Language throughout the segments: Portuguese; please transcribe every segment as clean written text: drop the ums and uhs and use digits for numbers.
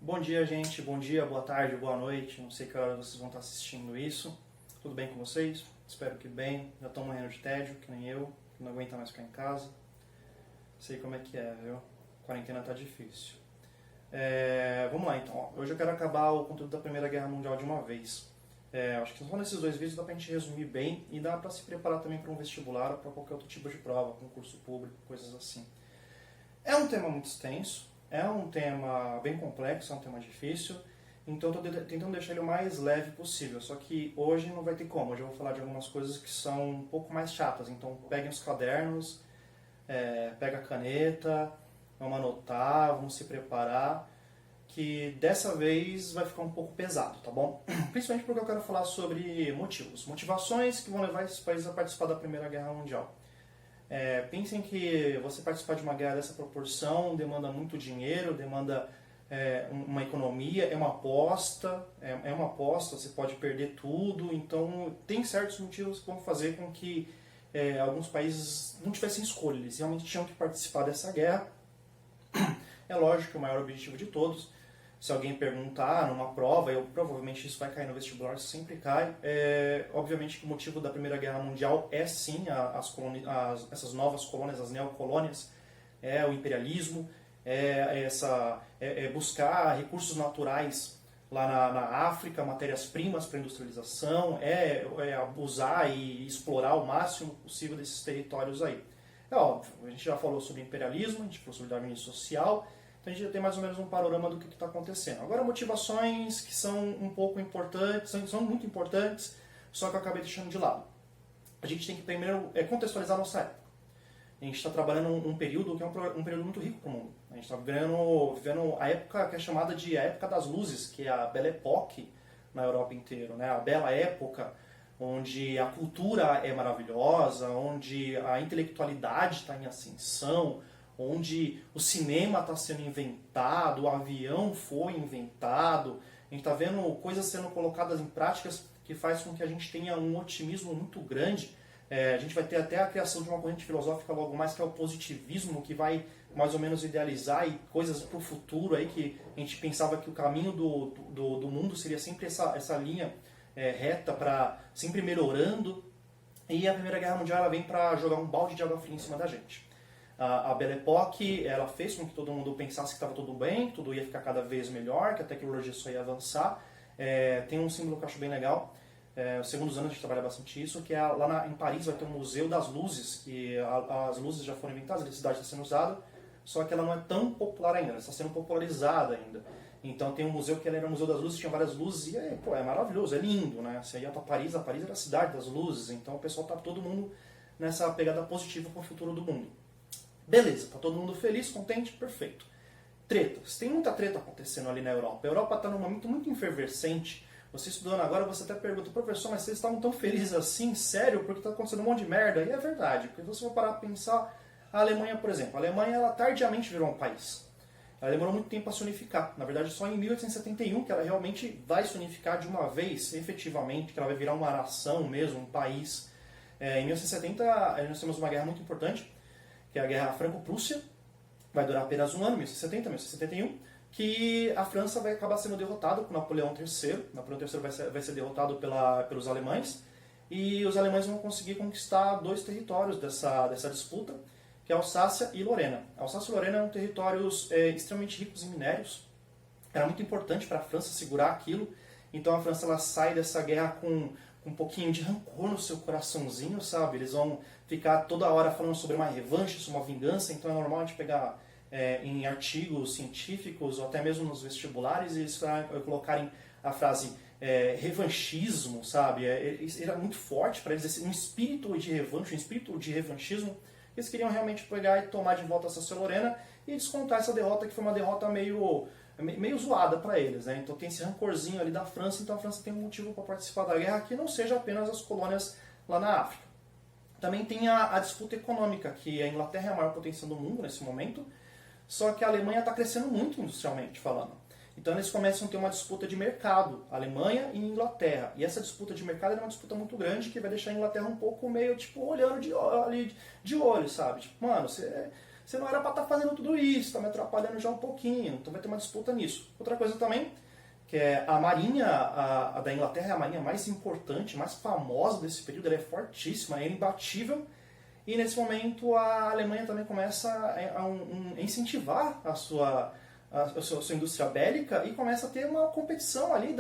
Bom dia, gente. Bom dia, boa tarde, boa noite. Não sei que hora vocês vão estar assistindo isso. Tudo bem com vocês? Espero que bem. Já estão morrendo de tédio, que nem eu, que não aguenta mais ficar em casa. Sei como é que é, viu? A quarentena tá difícil. Vamos lá, então. Hoje eu quero acabar o conteúdo da Primeira Guerra Mundial de uma vez. Acho que só nesses dois vídeos dá pra gente resumir bem e dá pra se preparar também para um vestibular ou para qualquer outro tipo de prova, concurso público, coisas assim. É um tema muito extenso. É um tema bem complexo, é um tema difícil, então estou tentando deixar ele o mais leve possível. Só que hoje não vai ter como, hoje eu vou falar de algumas coisas que são um pouco mais chatas. Então peguem os cadernos, pega a caneta, vamos anotar, vamos se preparar, que dessa vez vai ficar um pouco pesado, tá bom? Principalmente porque eu quero falar sobre motivações que vão levar esses países a participar da Primeira Guerra Mundial. Pensem que você participar de uma guerra dessa proporção demanda muito dinheiro, demanda uma economia, é uma aposta, você pode perder tudo, então tem certos motivos que vão fazer com que alguns países não tivessem escolha, eles realmente tinham que participar dessa guerra. É lógico que o maior objetivo de todos, se alguém perguntar numa prova, provavelmente isso vai cair no vestibular, isso sempre cai. Obviamente que o motivo da Primeira Guerra Mundial é sim essas novas colônias, as neocolônias, o imperialismo, buscar recursos naturais lá na África, matérias-primas para industrialização, abusar e explorar o máximo possível desses territórios aí. É óbvio, a gente já falou sobre imperialismo, a gente falou sobre darwinismo social, então a gente já tem mais ou menos um panorama do que está acontecendo. Agora, motivações que são um pouco importantes, são muito importantes, só que eu acabei deixando de lado. A gente tem que primeiro contextualizar a nossa época. A gente está trabalhando um período que é um período muito rico para o mundo. A gente está vivendo a época que é chamada de a época das luzes, que é a Belle Époque na Europa inteira, né? A bela época, onde a cultura é maravilhosa, onde a intelectualidade está em ascensão, onde o cinema está sendo inventado, o avião foi inventado, a gente está vendo coisas sendo colocadas em práticas que faz com que a gente tenha um otimismo muito grande. A gente vai ter até a criação de uma corrente filosófica logo mais, que é o positivismo, que vai mais ou menos idealizar coisas para o futuro, aí, que a gente pensava que o caminho do mundo seria sempre essa linha reta, para sempre melhorando, e a Primeira Guerra Mundial ela vem para jogar um balde de água fria em cima da gente. A Belle Époque, ela fez com que todo mundo pensasse que estava tudo bem, tudo ia ficar cada vez melhor, que a tecnologia só ia avançar. Tem um símbolo que eu acho bem legal, nos segundos anos a gente trabalha bastante isso, que em Paris vai ter um Museu das Luzes, que as luzes já foram inventadas, a eletricidade está sendo usada, só que ela não é tão popular ainda, ela está sendo popularizada ainda. Então tem um museu que era o Museu das Luzes, tinha várias luzes, e é maravilhoso, é lindo, né? Você ia para Paris, a Paris era a cidade das luzes, então o pessoal está todo mundo nessa pegada positiva para o futuro do mundo. Beleza, tá todo mundo feliz, contente, perfeito. Tretas. Tem muita treta acontecendo ali na Europa. A Europa está num momento muito efervescente. Você estudando agora, você até pergunta, professor, mas vocês estavam tão felizes assim? Sério? Porque está acontecendo um monte de merda? E é verdade, porque se você for parar para pensar, a Alemanha, por exemplo, a Alemanha ela tardiamente virou um país. Ela demorou muito tempo para se unificar. Na verdade, só em 1871 que ela realmente vai se unificar de uma vez, efetivamente, que ela vai virar uma nação mesmo, um país. Em 1870, nós temos uma guerra muito importante, que é a Guerra Franco-Prússia, vai durar apenas um ano, 1870, 1871, que a França vai acabar sendo derrotada por Napoleão III. Napoleão III vai ser derrotado pelos alemães, e os alemães vão conseguir conquistar dois territórios dessa disputa, que é a Alsácia e Lorena. A Alsácia e Lorena eram territórios extremamente ricos em minérios, era muito importante para a França segurar aquilo, então a França ela sai dessa guerra com um pouquinho de rancor no seu coraçãozinho, sabe? Eles vão ficar toda hora falando sobre uma revanche, sobre uma vingança, então é normal a gente pegar em artigos científicos ou até mesmo nos vestibulares e eles colocarem a frase revanchismo, sabe? Era muito forte para eles, um espírito de revanche, um espírito de revanchismo. Eles queriam realmente pegar e tomar de volta essa Lorena e descontar essa derrota, que foi uma derrota meio zoada para eles, né? Então tem esse rancorzinho ali da França, então a França tem um motivo para participar da guerra que não seja apenas as colônias lá na África. Também tem a disputa econômica, que a Inglaterra é a maior potência do mundo nesse momento, só que a Alemanha está crescendo muito industrialmente falando. Então eles começam a ter uma disputa de mercado, Alemanha e Inglaterra. E essa disputa de mercado é uma disputa muito grande que vai deixar a Inglaterra um pouco meio, tipo, olhando de olho, sabe? Tipo, mano, você não era para estar fazendo tudo isso, está me atrapalhando já um pouquinho, então vai ter uma disputa nisso. Outra coisa também, que é a marinha a da Inglaterra é a marinha mais importante, mais famosa desse período, ela é fortíssima, é imbatível, e nesse momento a Alemanha também começa a incentivar a sua indústria bélica e começa a ter uma competição ali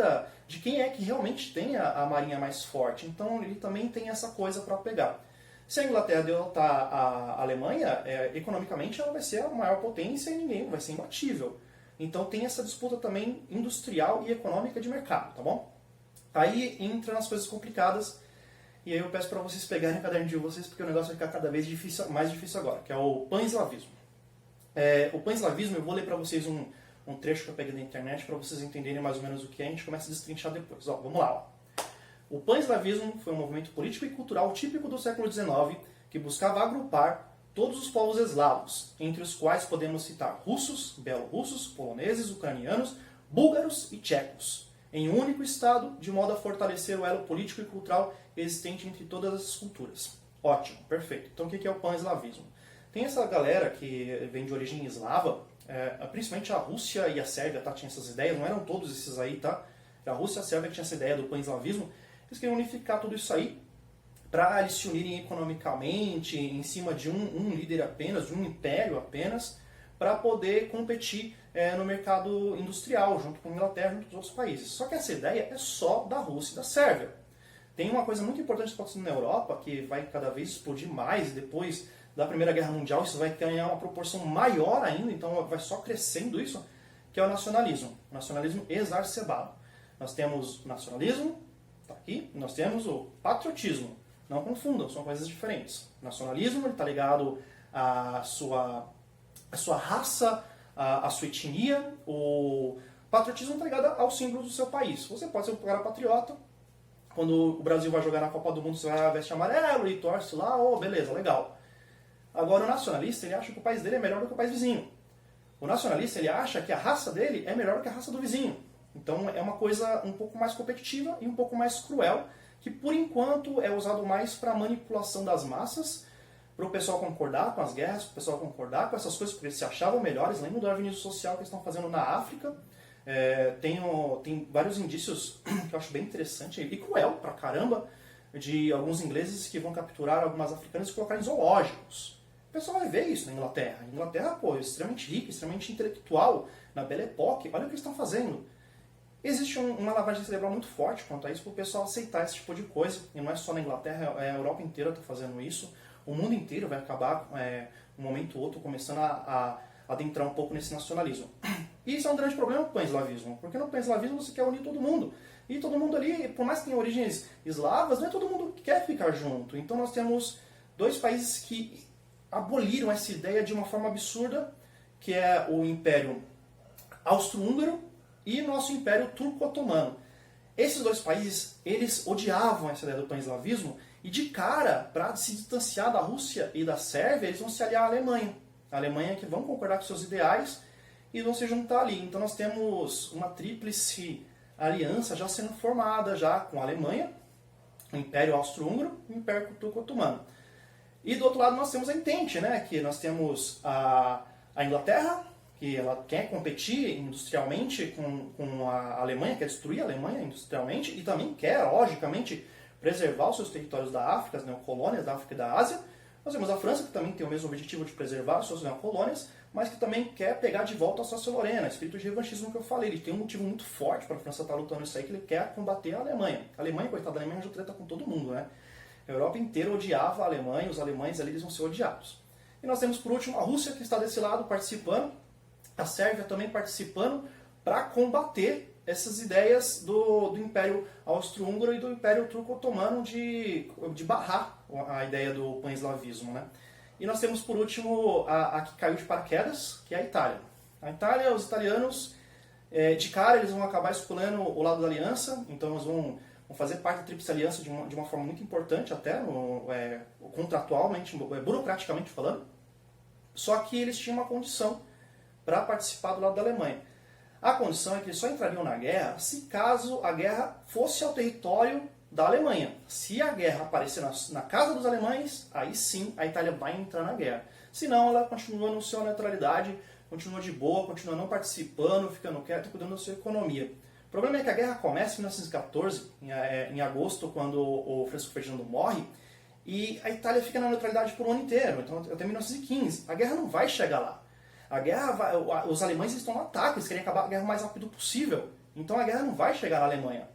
de quem é que realmente tem a marinha mais forte. Então ele também tem essa coisa para pegar. Se a Inglaterra derrotar a Alemanha, economicamente ela vai ser a maior potência e ninguém vai ser imbatível. Então tem essa disputa também industrial e econômica de mercado, tá bom? Aí entra nas coisas complicadas, e aí eu peço para vocês pegarem o caderno de vocês, porque o negócio vai ficar cada vez mais difícil agora, que é o pan-eslavismo. O pan-eslavismo, eu vou ler para vocês um trecho que eu peguei da internet para vocês entenderem mais ou menos o que é, a gente começa a destrinchar depois. Ó, vamos lá. Ó. O pan-eslavismo foi um movimento político e cultural típico do século XIX que buscava agrupar todos os povos eslavos, entre os quais podemos citar russos, belorussos, poloneses, ucranianos, búlgaros e tchecos, em um único estado, de modo a fortalecer o elo político e cultural existente entre todas essas culturas. Ótimo, perfeito. Então o que é o pan-eslavismo? Tem essa galera que vem de origem eslava, principalmente a Rússia e a Sérvia, tá, tinha essas ideias, não eram todos esses aí, tá? A Rússia e a Sérvia que tinha essa ideia do pan-eslavismo, eles queriam unificar tudo isso aí para eles se unirem economicamente em cima de um líder apenas, de um império apenas, para poder competir no mercado industrial, junto com a Inglaterra e junto com os outros países. Só que essa ideia é só da Rússia e da Sérvia. Tem uma coisa muito importante que está acontecendo na Europa, que vai cada vez explodir mais, depois da Primeira Guerra Mundial isso vai ganhar uma proporção maior ainda, então vai só crescendo isso, que é o nacionalismo. O nacionalismo exacerbado. Nós temos o nacionalismo, está aqui, e nós temos o patriotismo. Não confundam, são coisas diferentes. O nacionalismo está ligado à sua raça, à sua etnia. O patriotismo está ligado aos símbolos do seu país. Você pode ser um cara patriota. Quando o Brasil vai jogar na Copa do Mundo, você vai vestir amarelo e torce lá, beleza, legal. Agora o nacionalista, ele acha que o país dele é melhor do que o país vizinho. O nacionalista, ele acha que a raça dele é melhor do que a raça do vizinho. Então é uma coisa um pouco mais competitiva e um pouco mais cruel, que por enquanto é usado mais para manipulação das massas, para o pessoal concordar com as guerras, para o pessoal concordar com essas coisas, porque eles se achavam melhores. Lembram do darwinismo social que eles estão fazendo na África? Tem vários indícios que eu acho bem interessante e cruel pra caramba, de alguns ingleses que vão capturar algumas africanas e colocar em zoológicos. O pessoal vai ver isso na Inglaterra. A Inglaterra, é extremamente rica, extremamente intelectual, na Belle Époque. Olha o que eles estão fazendo. Existe uma lavagem cerebral muito forte quanto a isso, para o pessoal aceitar esse tipo de coisa. E não é só na Inglaterra, a Europa inteira está fazendo isso. O mundo inteiro vai acabar, um momento ou outro, começando a adentrar um pouco nesse nacionalismo. E isso é um grande problema para o pan-eslavismo, porque no pan-eslavismo você quer unir todo mundo. E todo mundo ali, por mais que tenha origens eslavas, não é todo mundo que quer ficar junto. Então nós temos dois países que aboliram essa ideia de uma forma absurda, que é o Império Austro-Húngaro e nosso Império Turco-Otomano. Esses dois países, eles odiavam essa ideia do pan-eslavismo e de cara, para se distanciar da Rússia e da Sérvia, eles vão se aliar à Alemanha. A Alemanha que vão concordar com seus ideais e vão se juntar ali. Então nós temos uma tríplice aliança já sendo formada já com a Alemanha, o Império Austro-Húngaro e o Império Turco-Otomano. E do outro lado nós temos a Entente, né? Que nós temos a Inglaterra, que ela quer competir industrialmente com a Alemanha, quer destruir a Alemanha industrialmente e também quer, logicamente, preservar os seus territórios da África, as neocolônias da África e da Ásia. Nós temos a França, que também tem o mesmo objetivo de preservar as suas neocolônias, mas que também quer pegar de volta a Alsácia-Lorena, espírito de revanchismo que eu falei. Ele tem um motivo muito forte para a França estar lutando isso aí, que ele quer combater a Alemanha. A Alemanha, coitada da Alemanha, já treta com todo mundo, né? A Europa inteira odiava a Alemanha, os alemães ali eles vão ser odiados. E nós temos, por último, a Rússia, que está desse lado participando, a Sérvia também participando, para combater essas ideias do Império Austro-Húngaro e do Império Turco-Otomano de barrar a ideia do pan-eslavismo, né? E nós temos, por último, a que caiu de paraquedas, que é a Itália. A Itália, os italianos, de cara, eles vão acabar escolhendo o lado da aliança, então eles vão fazer parte da Tríplice Aliança de uma forma muito importante, até contratualmente, burocraticamente falando. Só que eles tinham uma condição para participar do lado da Alemanha. A condição é que eles só entrariam na guerra se caso a guerra fosse ao território da Alemanha. Se a guerra aparecer na casa dos alemães, aí sim a Itália vai entrar na guerra. Senão ela continua no seu neutralidade, continua de boa, continua não participando, ficando quieto, cuidando da sua economia. O problema é que a guerra começa em 1914, em agosto, quando o Francisco Ferdinando morre, e a Itália fica na neutralidade por um ano inteiro, então até 1915. A guerra não vai chegar lá. A guerra os alemães estão no ataque, eles querem acabar a guerra o mais rápido possível. Então a guerra não vai chegar na Alemanha.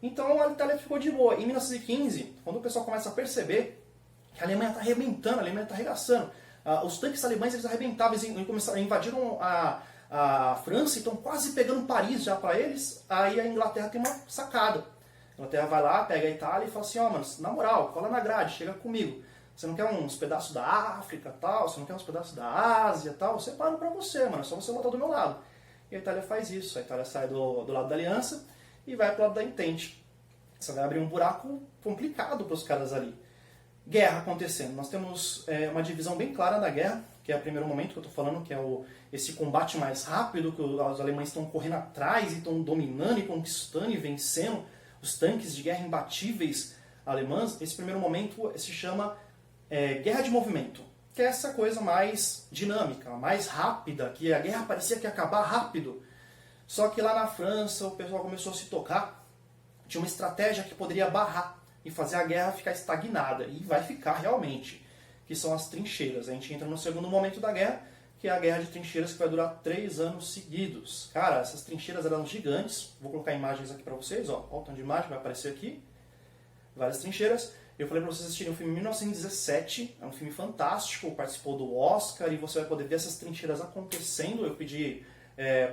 Então a Itália ficou de boa. Em 1915, quando o pessoal começa a perceber que a Alemanha está arrebentando, a Alemanha está arregaçando, os tanques alemães eles arrebentavam, eles invadiram a França e estão quase pegando Paris já para eles. Aí a Inglaterra tem uma sacada. A Inglaterra vai lá, pega a Itália e fala assim, ó, mano, na moral, cola na grade, chega comigo. Você não quer uns pedaços da África, tal, você não quer uns pedaços da Ásia, tal, eu separo pra você, mano, é só você botar do meu lado. E a Itália faz isso, a Itália sai do lado da aliança e vai pro lado da Entente. Você vai abrir um buraco complicado para os caras ali. Guerra acontecendo. Nós temos uma divisão bem clara da guerra, que é o primeiro momento que eu estou falando, que é esse combate mais rápido, que os alemães estão correndo atrás e estão dominando e conquistando e vencendo os tanques de guerra imbatíveis alemãs. Esse primeiro momento se chama guerra de movimento, que é essa coisa mais dinâmica, mais rápida, que a guerra parecia que ia acabar rápido. Só que lá na França o pessoal começou a se tocar de uma estratégia que poderia barrar e fazer a guerra ficar estagnada, e vai ficar realmente, que são as trincheiras. A gente entra no segundo momento da guerra, que é a guerra de trincheiras, que vai durar 3 anos seguidos. Cara, essas trincheiras eram gigantes, vou colocar imagens aqui para vocês, ó, olha o tanto de imagem, vai aparecer aqui, várias trincheiras. Eu falei para vocês assistirem o filme 1917, é um filme fantástico, participou do Oscar, e você vai poder ver essas trincheiras acontecendo. Eu pedi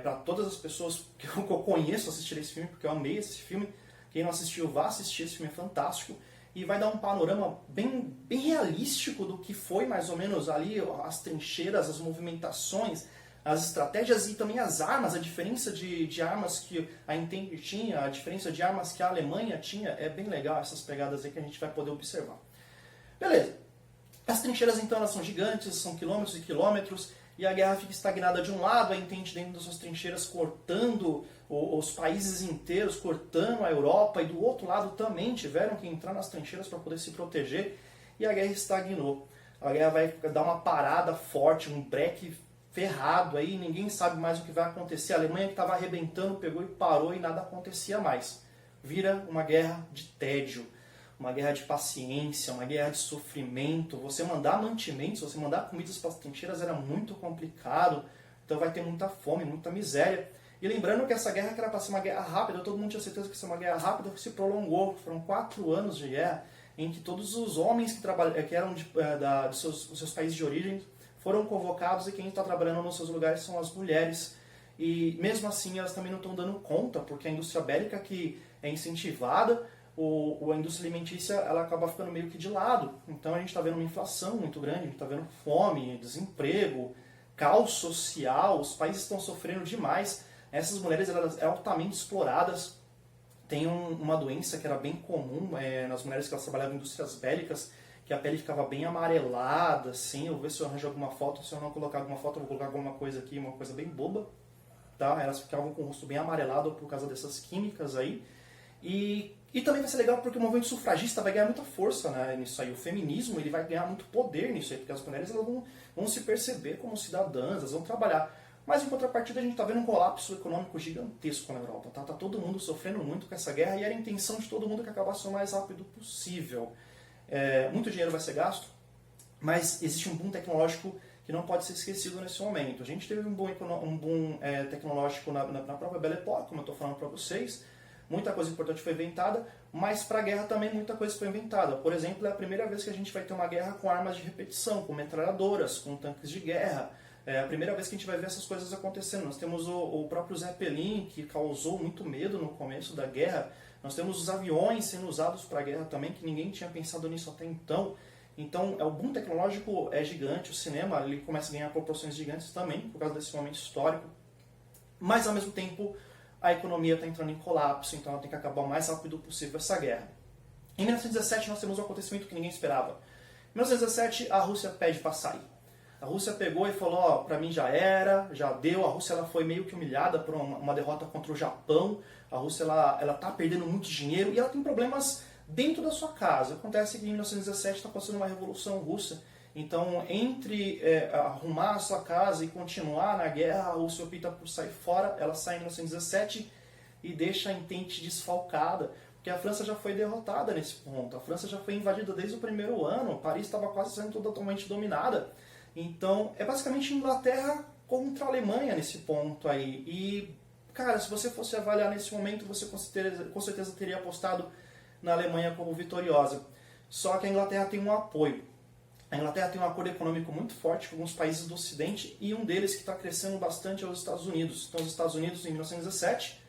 para todas as pessoas que eu conheço assistir esse filme, porque eu amei esse filme. Quem não assistiu, vá assistir, esse filme é fantástico. E vai dar um panorama bem realístico do que foi mais ou menos ali as trincheiras, as movimentações, as estratégias e também as armas, a diferença de armas que a Entente tinha, a diferença de armas que a Alemanha tinha. É bem legal essas pegadas aí que a gente vai poder observar. Beleza. As trincheiras então elas são gigantes, são quilômetros e quilômetros, e a guerra fica estagnada de um lado, a Entente dentro das suas trincheiras cortando os países inteiros, cortando a Europa, e do outro lado também tiveram que entrar nas trincheiras para poder se proteger, e a guerra estagnou. A guerra vai dar uma parada forte, um break ferrado aí, ninguém sabe mais o que vai acontecer. A Alemanha que estava arrebentando pegou e parou e nada acontecia mais. Vira uma guerra de tédio, uma guerra de paciência, uma guerra de sofrimento. Você mandar mantimentos, você mandar comidas para as trincheiras era muito complicado, então vai ter muita fome, muita miséria. E lembrando que essa guerra que era para ser uma guerra rápida, todo mundo tinha certeza que ia ser uma guerra rápida, que se prolongou. Foram 4 anos de guerra em que todos os homens que eram de seus países de origem foram convocados, e quem está trabalhando nos seus lugares são as mulheres. E mesmo assim elas também não estão dando conta, porque a indústria bélica que é incentivada, a indústria alimentícia ela acaba ficando meio que de lado. Então a gente está vendo uma inflação muito grande, a gente está vendo fome, desemprego, caos social, os países estão sofrendo demais. Essas mulheres elas são altamente exploradas. Tem uma doença que era bem comum nas mulheres que elas trabalhavam em indústrias bélicas, que a pele ficava bem amarelada, assim. Eu vou ver se eu arranjo alguma foto. Se eu não colocar alguma foto, eu vou colocar alguma coisa aqui, uma coisa bem boba. Tá? Elas ficavam com o rosto bem amarelado por causa dessas químicas aí. E também vai ser legal porque o movimento sufragista vai ganhar muita força, né, nisso aí. O feminismo ele vai ganhar muito poder nisso aí, porque as mulheres elas vão se perceber como cidadãs, elas vão trabalhar. Mas em contrapartida a gente está vendo um colapso econômico gigantesco na Europa. Tá todo mundo sofrendo muito com essa guerra, e era a intenção de todo mundo que acabasse o mais rápido possível. Muito dinheiro vai ser gasto, mas existe um boom tecnológico que não pode ser esquecido nesse momento. A gente teve um boom tecnológico na própria Belle Époque, como eu estou falando para vocês. Muita coisa importante foi inventada, mas para a guerra também muita coisa foi inventada. Por exemplo, é a primeira vez que a gente vai ter uma guerra com armas de repetição, com metralhadoras, com tanques de guerra. É a primeira vez que a gente vai ver essas coisas acontecendo. Nós temos o próprio Zeppelin, que causou muito medo no começo da guerra. Nós temos os aviões sendo usados para a guerra também, que ninguém tinha pensado nisso até então. Então, o boom tecnológico é gigante. O cinema ele começa a ganhar proporções gigantes também, por causa desse momento histórico. Mas, ao mesmo tempo, a economia está entrando em colapso, então ela tem que acabar o mais rápido possível essa guerra. Em 1917, nós temos um acontecimento que ninguém esperava. Em 1917, a Rússia pede para sair. A Rússia pegou e falou, ó, pra mim já era, já deu. A Rússia ela foi meio que humilhada por uma derrota contra o Japão. A Rússia ela tá perdendo muito dinheiro e ela tem problemas dentro da sua casa. Acontece que em 1917 está passando uma revolução russa Então, entre arrumar a sua casa e continuar na guerra, ou se opta por sair fora, ela sai em 1917 e deixa a Entente desfalcada, porque a França já foi derrotada nesse ponto. A França já foi invadida desde o primeiro ano, Paris estava quase sendo totalmente dominada. Então, é basicamente Inglaterra contra a Alemanha nesse ponto aí. E, cara, se você fosse avaliar nesse momento, você com certeza teria apostado na Alemanha como vitoriosa. Só que a Inglaterra tem um apoio. A Inglaterra tem um acordo econômico muito forte com alguns países do Ocidente e um deles que está crescendo bastante é os Estados Unidos. Então, os Estados Unidos, em 1917,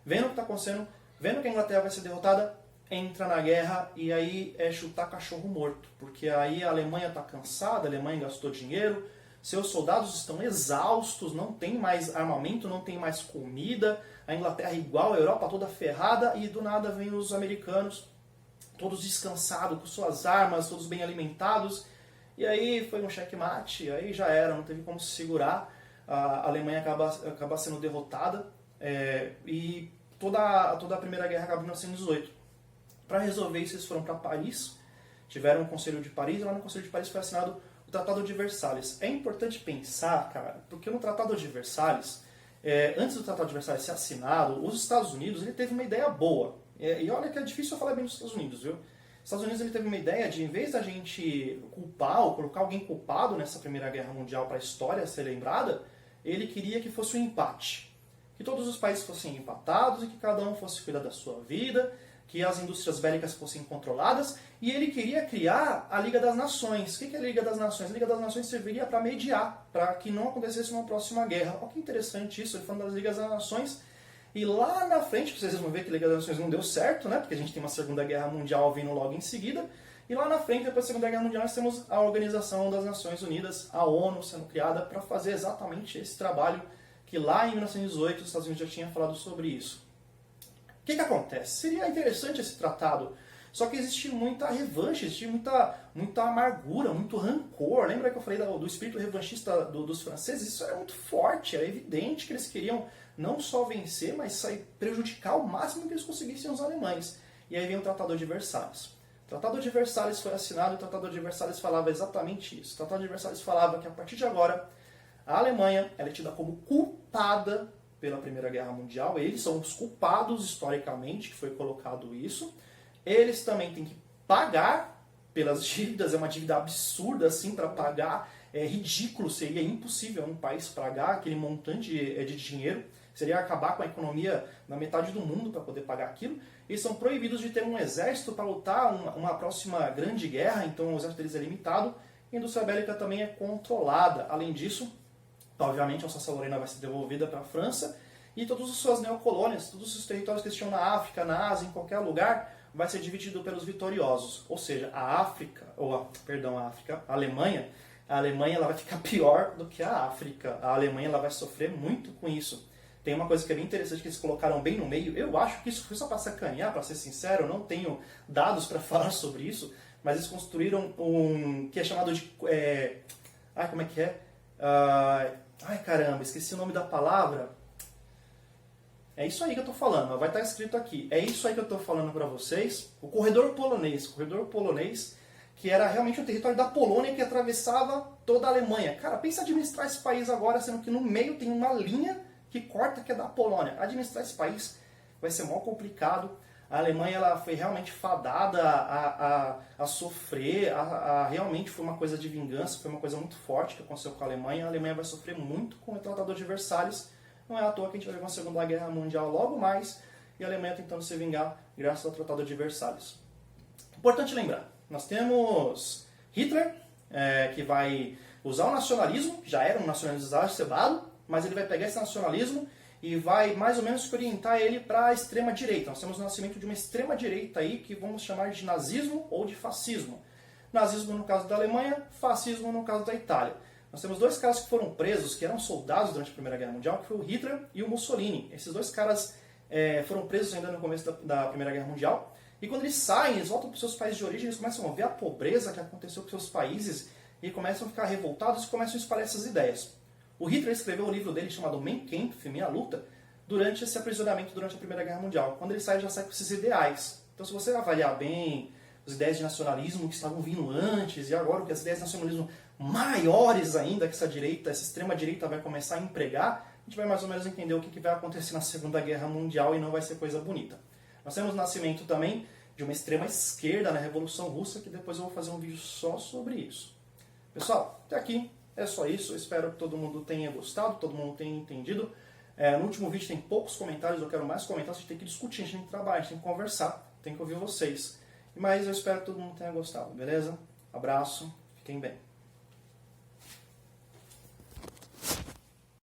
vendo o que está acontecendo, vendo que a Inglaterra vai ser derrotada, entra na guerra e aí é chutar cachorro morto. Porque aí a Alemanha está cansada, a Alemanha gastou dinheiro, seus soldados estão exaustos, não tem mais armamento, não tem mais comida, a Inglaterra é igual, a Europa toda ferrada e do nada vem os americanos, todos descansados, com suas armas, todos bem alimentados. E aí foi um checkmate, aí já era, não teve como se segurar, a Alemanha acaba sendo derrotada e toda a Primeira Guerra acaba em 1918. Para resolver isso, eles foram para Paris, tiveram o Conselho de Paris, e lá no Conselho de Paris foi assinado o Tratado de Versalhes. É importante pensar, cara, porque no Tratado de Versalhes, antes do Tratado de Versalhes ser assinado, os Estados Unidos ele teve uma ideia boa. E olha que é difícil eu falar bem dos Estados Unidos, viu? Os Estados Unidos ele teve uma ideia de, em vez da gente culpar ou colocar alguém culpado nessa Primeira Guerra Mundial para a história ser lembrada, ele queria que fosse um empate. Que todos os países fossem empatados e que cada um fosse cuidar da sua vida, que as indústrias bélicas fossem controladas, e ele queria criar a Liga das Nações. O que é a Liga das Nações? A Liga das Nações serviria para mediar, para que não acontecesse uma próxima guerra. Olha que interessante isso, ele falando das Ligas das Nações. E lá na frente, vocês vão ver que a Liga das Nações não deu certo, né? Porque a gente tem uma Segunda Guerra Mundial vindo logo em seguida. E lá na frente, depois da Segunda Guerra Mundial, nós temos a Organização das Nações Unidas, a ONU, sendo criada para fazer exatamente esse trabalho que lá em 1918 os Estados Unidos já tinham falado sobre isso. O que acontece? Seria interessante esse tratado, só que existe muita revanche, existe muita amargura, muito rancor. Lembra que eu falei do espírito revanchista dos franceses? Isso era muito forte, era evidente que eles queriam não só vencer, mas prejudicar o máximo que eles conseguissem os alemães. E aí vem o Tratado de Versalhes. O Tratado de Versalhes foi assinado e o Tratado de Versalhes falava exatamente isso. O Tratado de Versalhes falava que a partir de agora a Alemanha ela é tida como culpada pela Primeira Guerra Mundial. Eles são os culpados historicamente, que foi colocado isso. Eles também têm que pagar pelas dívidas, é uma dívida absurda assim para pagar. É ridículo, seria impossível um país pagar aquele montante de dinheiro. Seria acabar com a economia na metade do mundo para poder pagar aquilo. Eles são proibidos de ter um exército para lutar uma próxima grande guerra, então o exército deles é limitado. A indústria bélica também é controlada. Além disso, obviamente, a Alsácia-Lorena vai ser devolvida para a França e todas as suas neocolônias, todos os territórios que eles tinham na África, na Ásia, em qualquer lugar, vai ser dividido pelos vitoriosos. Ou seja, a Alemanha ela vai ficar pior do que a África. A Alemanha ela vai sofrer muito com isso. Tem uma coisa que é bem interessante que eles colocaram bem no meio. Eu acho que isso foi só para sacanear, para ser sincero. Eu não tenho dados para falar sobre isso. Mas eles construíram um que é chamado de... como é que é? Caramba, esqueci o nome da palavra. É isso aí que eu estou falando. Vai estar escrito aqui. É isso aí que eu estou falando para vocês. O corredor polonês, que era realmente o território da Polônia que atravessava toda a Alemanha. Cara, pensa administrar esse país agora, sendo que no meio tem uma linha que corta, que é da Polônia. Administrar esse país vai ser mó complicado. A Alemanha ela foi realmente fadada a sofrer, realmente foi uma coisa de vingança, foi uma coisa muito forte que aconteceu com a Alemanha vai sofrer muito com o Tratado de Versalhes. Não é à toa que a gente vai ver uma Segunda Guerra Mundial logo mais, e a Alemanha tentando se vingar graças ao Tratado de Versalhes. Importante lembrar, nós temos Hitler, que vai usar o nacionalismo, já era um nacionalismo exacerbado, mas ele vai pegar esse nacionalismo e vai mais ou menos orientar ele para a extrema-direita. Nós temos o nascimento de uma extrema-direita aí que vamos chamar de nazismo ou de fascismo. Nazismo no caso da Alemanha, fascismo no caso da Itália. Nós temos dois caras que foram presos, que eram soldados durante a Primeira Guerra Mundial, que foi o Hitler e o Mussolini. Esses dois caras foram presos ainda no começo da Primeira Guerra Mundial. E quando eles saem, eles voltam para os seus países de origem, eles começam a ver a pobreza que aconteceu com os seus países e começam a ficar revoltados e começam a espalhar essas ideias. O Hitler escreveu o livro dele chamado Mein Kampf, Minha Luta, durante esse aprisionamento durante a Primeira Guerra Mundial. Quando ele sai, já sai com esses ideais. Então, se você avaliar bem, as ideias de nacionalismo que estavam vindo antes, e agora que as ideias de nacionalismo maiores ainda que essa direita, essa extrema-direita vai começar a empregar, a gente vai mais ou menos entender o que vai acontecer na Segunda Guerra Mundial e não vai ser coisa bonita. Nós temos o nascimento também de uma extrema-esquerda na Revolução Russa, que depois eu vou fazer um vídeo só sobre isso. Pessoal, até aqui é só isso. Eu espero que todo mundo tenha gostado, todo mundo tenha entendido. No último vídeo tem poucos comentários, eu quero mais comentários, a gente tem que discutir, a gente tem que trabalhar, a gente tem que conversar, tem que ouvir vocês. Mas eu espero que todo mundo tenha gostado, beleza? Abraço, fiquem bem.